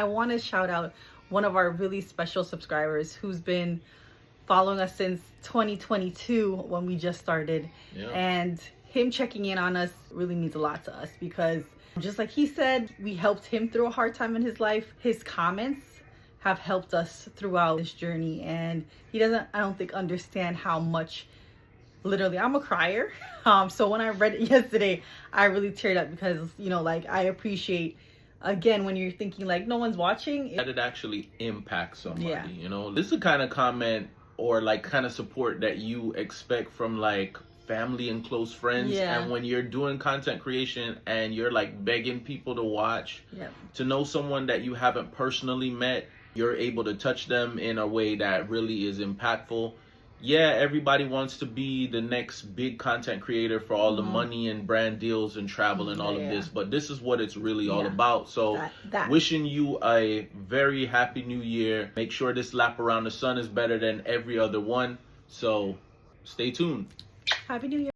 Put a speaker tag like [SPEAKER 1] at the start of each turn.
[SPEAKER 1] I want to shout out one of our really special subscribers who's been following us since 2022 when we just started.
[SPEAKER 2] Yeah.
[SPEAKER 1] And him checking in on us really means a lot to us, because just like he said, we helped him through a hard time in his life. His comments have helped us throughout this journey, and he doesn't, I don't think, understand how much, literally, I'm a crier. So when I read it yesterday, I really teared up because, you know, like, I appreciate, again, when you're thinking like no one's watching,
[SPEAKER 2] That it actually impacts somebody.
[SPEAKER 1] Yeah.
[SPEAKER 2] You know, this is the kind of comment or like kind of support that you expect from like family and close friends.
[SPEAKER 1] Yeah.
[SPEAKER 2] And when you're doing content creation and you're like begging people to watch,
[SPEAKER 1] Yep.
[SPEAKER 2] to know someone that you haven't personally met, you're able to touch them in a way that really is impactful. Yeah, everybody wants to be the next big content creator for all the money and brand deals and travel and all of this, but this is what it's really all about. So wishing you a very happy new year. Make sure this lap around the sun is better than every other one. So stay tuned.
[SPEAKER 1] Happy New Year.